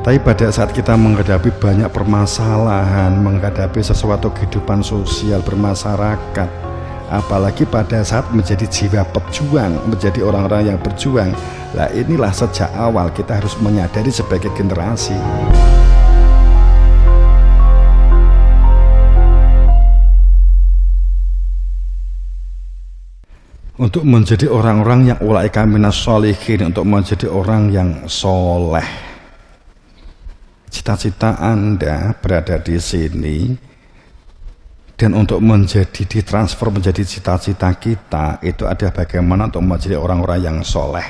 Tapi pada saat kita menghadapi banyak permasalahan, menghadapi sesuatu kehidupan sosial bermasyarakat, apalagi pada saat menjadi jiwa pejuang, menjadi orang-orang yang berjuang, lah inilah sejak awal kita harus menyadari sebagai generasi untuk menjadi orang-orang yang ulaika minas sholihin, untuk menjadi orang yang soleh. Cita-cita Anda berada di sini, dan untuk menjadi ditransfer menjadi cita-cita kita itu ada bagaimana untuk menjadi orang-orang yang soleh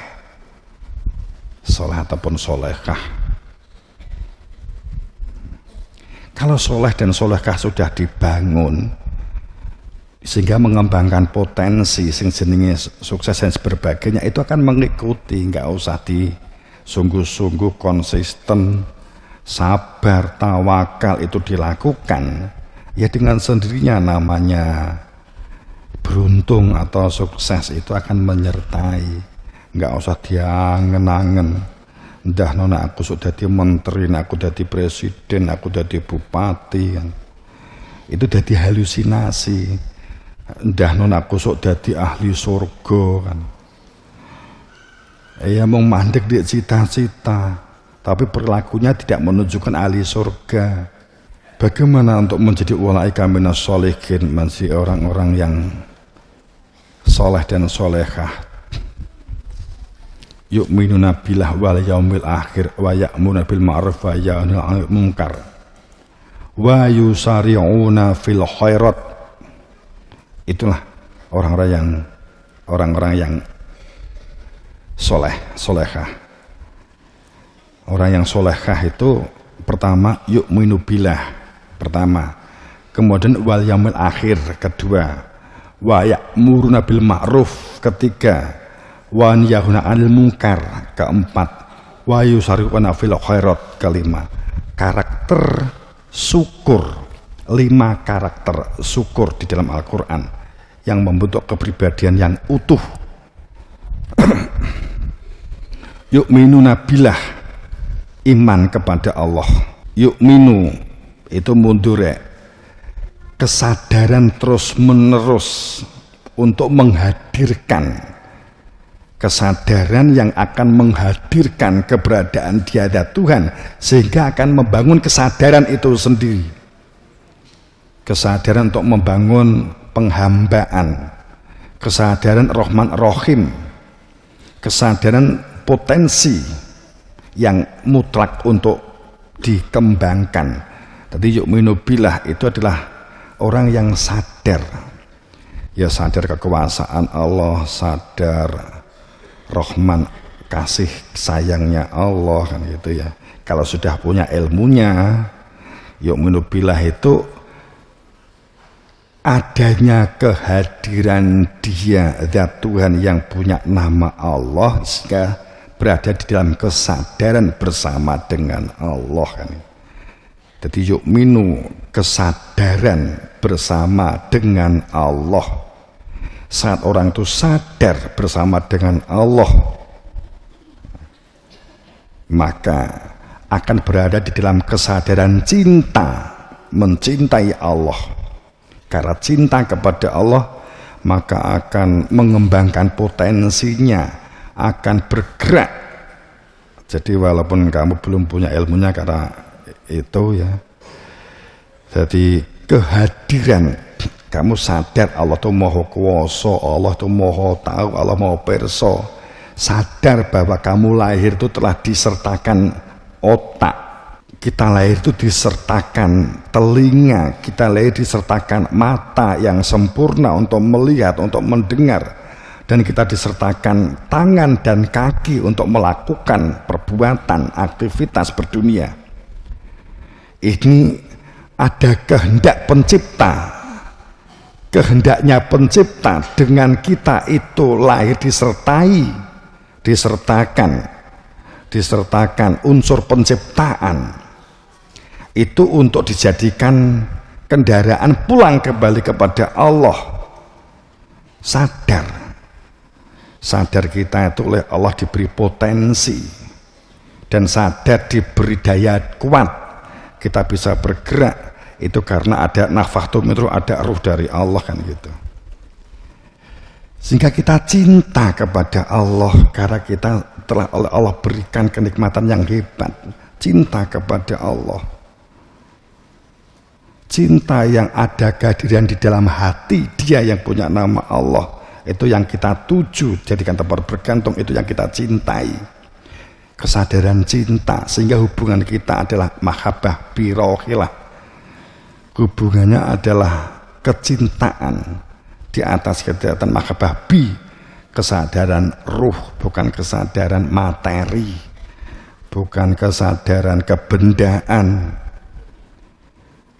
ataupun solehah. Kalau soleh dan solehah sudah dibangun sehingga mengembangkan potensi sing jenenge sukses dan sebagainya, itu akan mengikuti, nggak usah disungguh-sungguh, konsisten, sabar, tawakal itu dilakukan, ya dengan sendirinya namanya beruntung atau sukses itu akan menyertai. Nggak usah diangen-angen, ndah nona aku sudah jadi menteri, aku jadi presiden, aku jadi bupati kan. Itu jadi halusinasi. Ndah nona aku sudah jadi ahli surga kan. Ya mau mandek dia cita-cita, tapi perilakunya tidak menunjukkan ahli surga. Bagaimana untuk menjadi ulaika minas sholihin, menjadi orang-orang yang soleh dan solehah? Yu'minuna billah wal yaumil akhir wa ya'muna bil ma'ruf wa yanhauna 'anil munkar wa yusari'una fil khairat. Itulah orang-orang yang soleh, solehah. Orang yang solehah itu pertama yu'minu billah, pertama, kemudian wal yaumil akhir, kedua, wa ya'muruna bil ma'ruf, ketiga, wa yanhauna 'anil munkar, keempat, wa yusari'una fil khairat, kelima. Karakter syukur, 5 karakter syukur di dalam Al-Quran yang membentuk kepribadian yang utuh. Yu'minuna billah, iman kepada Allah. Yu'minu itu mundur ya, kesadaran terus menerus untuk menghadirkan, kesadaran yang akan menghadirkan keberadaan tiada Tuhan, sehingga akan membangun kesadaran itu sendiri. Kesadaran untuk membangun penghambaan, kesadaran Rahman Rahim, kesadaran potensi yang mutlak untuk dikembangkan. Jadi yu'minu billah itu adalah orang yang sadar, ya sadar kekuasaan Allah, sadar Rahman, kasih sayangnya Allah kan gitu ya. Kalau sudah punya ilmunya, yu'minu billah itu adanya kehadiran Dia, zat Tuhan yang punya nama Allah, sehingga berada di dalam kesadaran bersama dengan Allah kan. Jadi yu'minu, kesadaran bersama dengan Allah. Saat orang itu sadar bersama dengan Allah, maka akan berada di dalam kesadaran cinta, mencintai Allah. Karena cinta kepada Allah, maka akan mengembangkan potensinya, akan bergerak. Jadi walaupun kamu belum punya ilmunya karena itu ya, jadi kehadiran kamu sadar Allah itu maha kuwasa, Allah itu maha tahu, Allah maha pirsa. Sadar bahwa kamu lahir itu telah disertakan otak, kita lahir itu disertakan telinga, kita lahir disertakan mata yang sempurna untuk melihat, untuk mendengar, dan kita disertakan tangan dan kaki untuk melakukan perbuatan, aktivitas berdunia. Ini ada kehendak pencipta, kehendaknya pencipta dengan kita itu lahir disertakan unsur penciptaan itu untuk dijadikan kendaraan pulang kembali kepada Allah. Sadar kita itu oleh Allah diberi potensi, dan sadar diberi daya kuat kita bisa bergerak, itu karena ada nafahtum, itu ada ruh dari Allah kan gitu. Sehingga kita cinta kepada Allah karena kita telah oleh Allah berikan kenikmatan yang hebat, cinta kepada Allah, cinta yang ada kehadiran di dalam hati Dia yang punya nama Allah, itu yang kita tuju, jadikan tempat bergantung, itu yang kita cintai. Kesadaran cinta, sehingga hubungan kita adalah mahabbah birohilah, hubungannya adalah kecintaan di atas kegiatan mahabbah bi, kesadaran ruh, bukan kesadaran materi, bukan kesadaran kebendaan,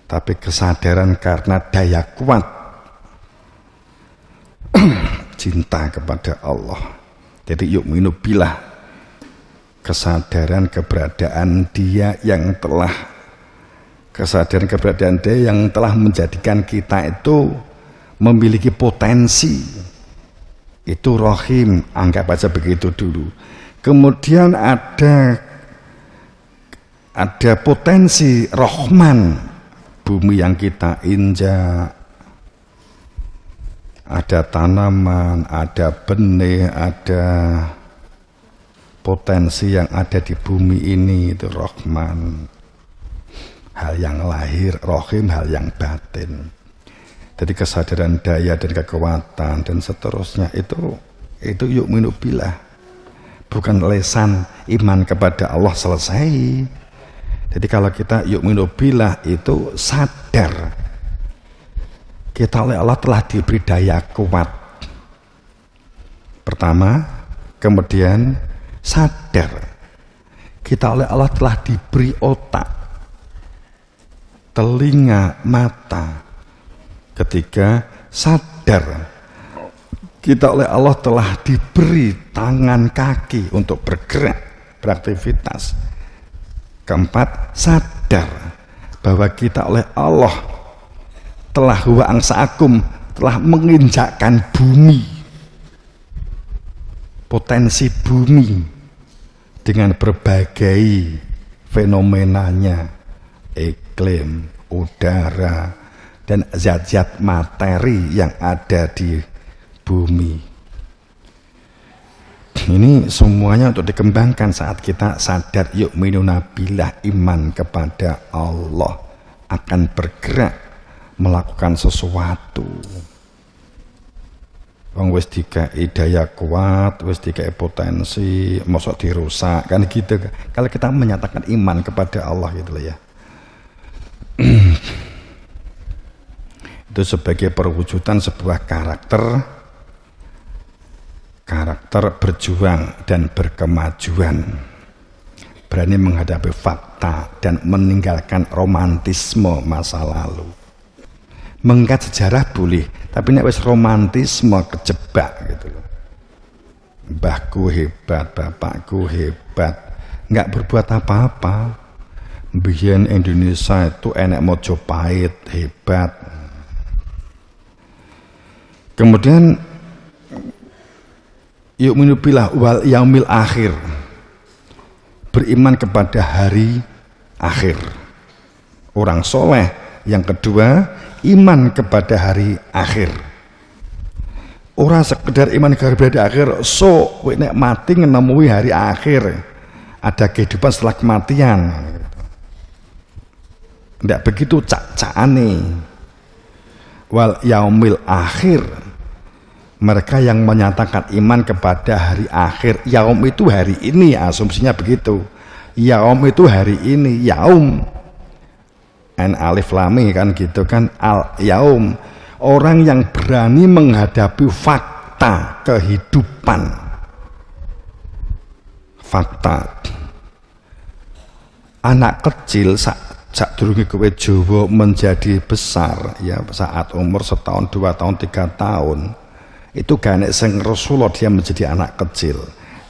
tapi kesadaran karena daya kuat cinta kepada Allah. Jadi yu'minu billah, kesadaran keberadaan Dia yang telah, kesadaran keberadaan Dia yang telah menjadikan kita itu memiliki potensi, itu Rahim, anggap aja begitu dulu. Kemudian ada potensi Rahman, bumi yang kita injak, ada tanaman, ada benih, ada potensi yang ada di bumi ini, itu Rahman, hal yang lahir, Rahim hal yang batin. Jadi kesadaran daya dan kekuatan dan seterusnya itu yu'minu billah, bukan lesan iman kepada Allah selesai. Jadi kalau kita yu'minu billah itu sadar kita oleh Allah telah diberi daya kuat pertama, kemudian sadar kita oleh Allah telah diberi otak, telinga, mata. Ketiga, sadar kita oleh Allah telah diberi tangan, kaki untuk bergerak, beraktivitas. Keempat, sadar bahwa kita oleh Allah telah huwa angsa-akum, telah menginjakkan bumi, potensi bumi dengan berbagai fenomenanya, iklim, udara, dan zat-zat materi yang ada di bumi. Ini semuanya untuk dikembangkan saat kita sadar yu'minuna billah, iman kepada Allah, akan bergerak melakukan sesuatu. Wong wis dikai daya kuat, wis dikai potensi, mosok dirusak kan gitu. Kalau kita menyatakan iman kepada Allah gitu loh ya. Itu sebagai perwujudan sebuah karakter berjuang dan berkemajuan, berani menghadapi fakta dan meninggalkan romantisme masa lalu. Mengingat sejarah boleh, tapi nek wis romantisme kejebak gitu loh. Mbahku hebat, bapakku hebat, nggak berbuat apa-apa. Biyen Indonesia itu enek Mojopahit hebat. Kemudian yu'minu billah wal yaumil akhir, beriman kepada hari akhir. Orang soleh. Yang kedua, iman kepada hari akhir. Orang sekedar iman kepada hari akhir, so nek mati menemui hari akhir, ada kehidupan setelah kematian. Tidak begitu cak-cakane. Wal yaumil akhir, mereka yang menyatakan iman kepada hari akhir. Yaum itu hari ini, asumsinya begitu. Yaum itu hari ini, yaum N alif lami kan gitu kan, al yaum, orang yang berani menghadapi fakta kehidupan. Fakta anak kecil sadurunge kowe Jawa menjadi besar ya, saat umur 1 tahun, 2 tahun, 3 tahun itu gak nek sing Rasulullah dia menjadi anak kecil,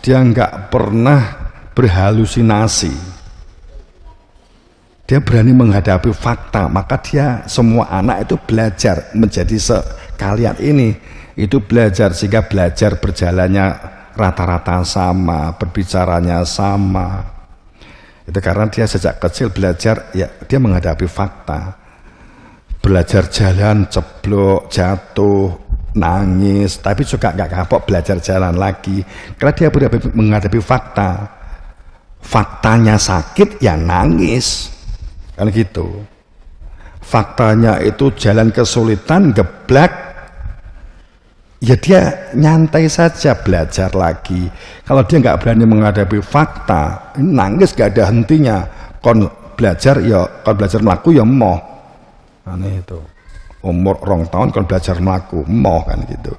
dia nggak pernah berhalusinasi, dia berani menghadapi fakta. Maka dia, semua anak itu belajar menjadi sekalian ini, itu belajar sehingga belajar berjalannya rata-rata sama, berbicaranya sama, Itu karena dia sejak kecil belajar, ya dia menghadapi fakta. Belajar jalan, ceblok, jatuh, nangis, tapi juga nggak kapok belajar jalan lagi. Karena dia menghadapi fakta. Faktanya sakit, ya nangis. Kan gitu. Faktanya itu jalan kesulitan, geblak, ya dia nyantai saja belajar lagi. Kalau dia nggak berani menghadapi fakta, nangis gak ada hentinya. Kon belajar melaku ya moh. Aneh itu. Umur 2 tahun kon belajar melaku moh kan gitu.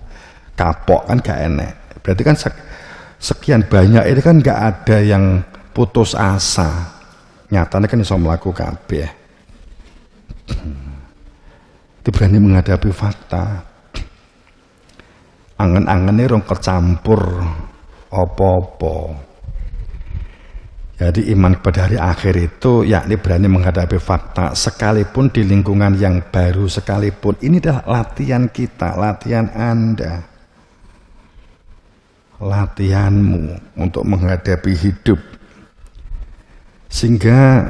Kapok kan gak enak. Berarti kan sekian banyak ini kan gak ada yang putus asa. Nyatanya kan iso melaku kabeh. Itu berani menghadapi fakta. Angen-angennya rong kecampur apa-apa. Jadi iman kepada hari akhir itu yakni berani menghadapi fakta sekalipun di lingkungan yang baru sekalipun. Ini adalah latihan kita, latihan Anda, latihanmu untuk menghadapi hidup, sehingga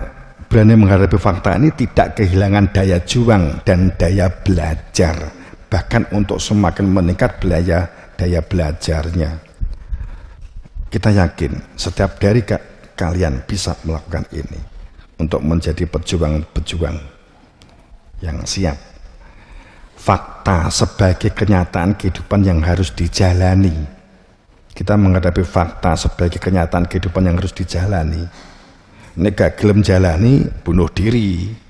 berani menghadapi fakta ini tidak kehilangan daya juang dan daya belajar. Bahkan untuk semakin meningkat daya belajarnya. Kita yakin setiap dari kalian bisa melakukan ini untuk menjadi pejuang-pejuang yang siap. Fakta sebagai kenyataan kehidupan yang harus dijalani. Kita menghadapi fakta sebagai kenyataan kehidupan yang harus dijalani. Ini gak gelem jalani, bunuh diri.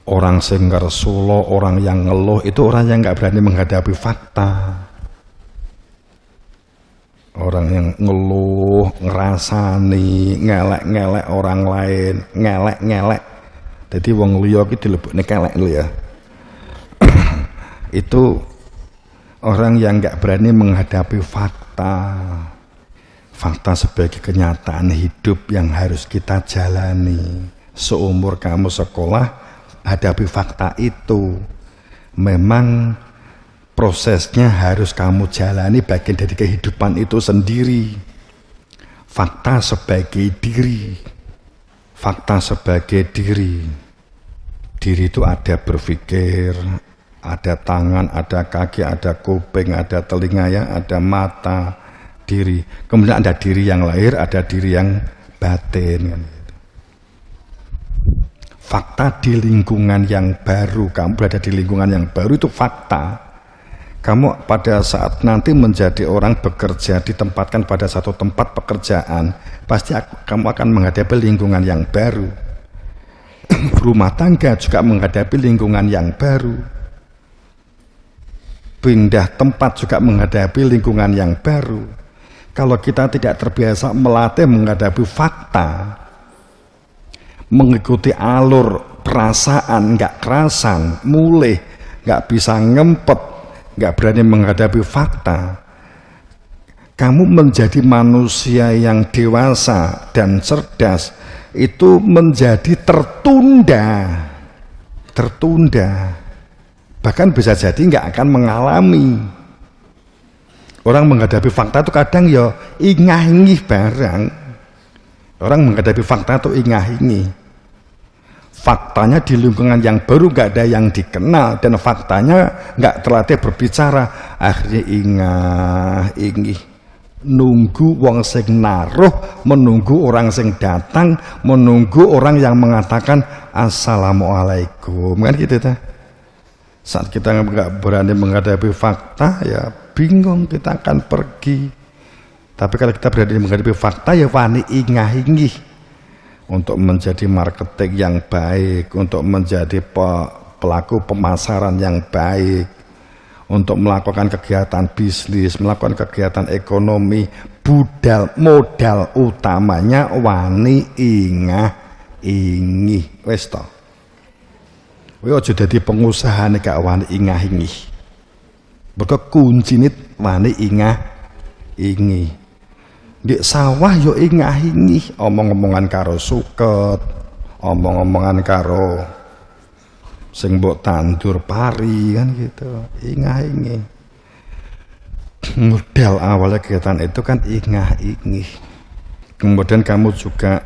Orang sing ngersula, orang yang ngeluh itu orang yang nggak berani menghadapi fakta. Orang yang ngeluh, ngerasani, ngelek-ngelek orang lain, ngelek-ngelek. Jadi wong liya iki dilebokne kelek lho ya. Itu orang yang nggak berani menghadapi fakta. Fakta sebagai kenyataan hidup yang harus kita jalani. Seumur kamu sekolah, hadapi fakta itu. Memang prosesnya harus kamu jalani, bagian dari kehidupan itu sendiri. Fakta sebagai diri. Fakta sebagai diri. Diri itu ada berpikir, ada tangan, ada kaki, ada kuping, ada telinga, ya, ada mata, diri. Kemudian ada diri yang lahir, ada diri yang batin. Fakta di lingkungan yang baru, kamu berada di lingkungan yang baru itu fakta. Kamu pada saat nanti menjadi orang bekerja, ditempatkan pada satu tempat pekerjaan, pasti kamu akan menghadapi lingkungan yang baru. Rumah tangga juga menghadapi lingkungan yang baru. Pindah tempat juga menghadapi lingkungan yang baru. Kalau kita tidak terbiasa melatih menghadapi fakta, mengikuti alur perasaan, nggak kerasan, mulih, nggak bisa ngempet, nggak berani menghadapi fakta, kamu menjadi manusia yang dewasa dan cerdas itu menjadi tertunda, bahkan bisa jadi nggak akan mengalami. Orang menghadapi fakta itu kadang ya ingah-ingih barang. Orang menghadapi fakta itu ingah-ingih. Faktanya di lingkungan yang baru nggak ada yang dikenal, dan faktanya nggak terlatih berbicara, akhirnya ingah-ingih, nunggu wong sing naruh, menunggu orang sing datang, menunggu orang yang mengatakan assalamualaikum, kan gitu ta. Saat kita nggak berani menghadapi fakta, ya bingung, kita akan pergi. Tapi kalau kita berani menghadapi fakta, ya wani ingah-ingih untuk menjadi marketing yang baik, untuk menjadi pelaku pemasaran yang baik, untuk melakukan kegiatan bisnis, melakukan kegiatan ekonomi. Modal utamanya wani ingah-ingih. Wis to. Kowe aja dadi pengusaha nek gak wani ingah-ingih. Mergo kuncine wani ingah-ingih. Di sawah yo ingah-ingih, omong-omongan karo suket, omong-omongan karo sing mbok tandur pari, kan gitu. Ingah-ingih. Modal awalnya kegiatan itu kan ingah-ingih. Kemudian kamu juga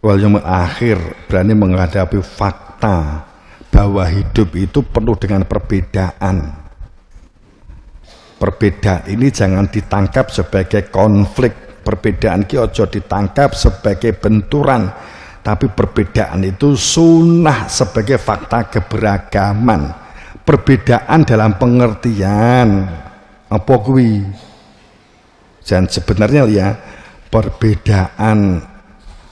wal yaumil akhir, berani menghadapi fakta bahwa hidup itu penuh dengan perbedaan. Perbedaan ini jangan ditangkap sebagai konflik, perbedaan ki ojo ditangkap sebagai benturan, tapi perbedaan itu sunnah sebagai fakta keberagaman. Perbedaan dalam pengertian apa kuwi? Dan sebenarnya ya perbedaan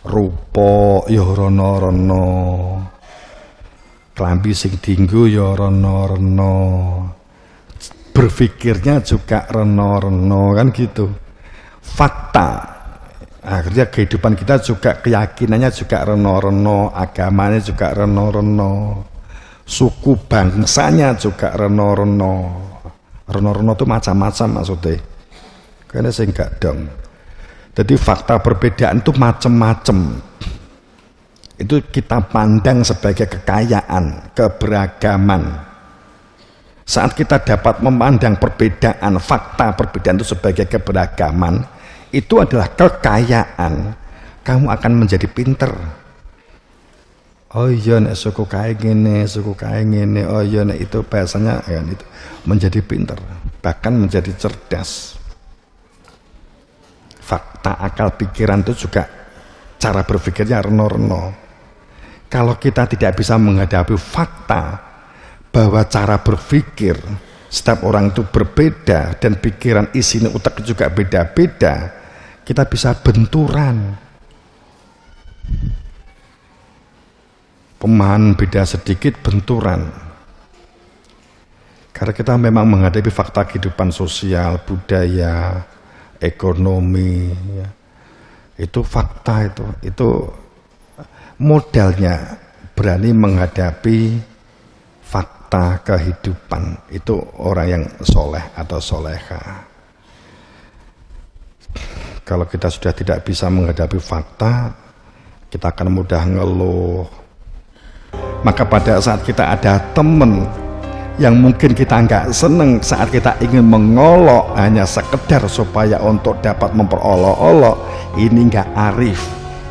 rupa ya rono-rono, klambi sing dienggo ya rono-rono, berpikirnya juga reno-reno, kan gitu. Fakta akhirnya kehidupan kita juga, keyakinannya juga reno-reno, agamanya juga reno-reno, suku bangsanya juga reno-reno. Reno-reno itu macam-macam maksudnya, karena saya enggak dong. Jadi fakta perbedaan itu macam-macam, itu kita pandang sebagai kekayaan, keberagaman. Saat kita dapat memandang perbedaan, fakta perbedaan itu sebagai keberagaman, itu adalah kekayaan. Kamu akan menjadi pinter. Oh iya, nek suku kae ngene, suku kae ngene. Oh iya, nek itu bahasanya ya, itu menjadi pinter, bahkan menjadi cerdas. Fakta, akal, pikiran itu juga cara berpikirnya reno-reno. Kalau kita tidak bisa menghadapi fakta bahwa cara berpikir setiap orang itu berbeda dan pikiran isinya otak juga beda-beda, kita bisa benturan. Pemahaman beda sedikit benturan. Karena kita memang menghadapi fakta kehidupan sosial, budaya, ekonomi, ya. Itu fakta, itu modalnya berani menghadapi fakta kehidupan. Itu orang yang soleh atau soleha. Kalau kita sudah tidak bisa menghadapi fakta, kita akan mudah ngeluh. Maka pada saat kita ada teman yang mungkin kita nggak seneng, saat kita ingin mengolok hanya sekedar supaya untuk dapat memperolok-olok, ini nggak arif,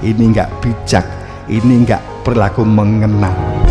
ini nggak bijak, ini nggak berlaku mengenal.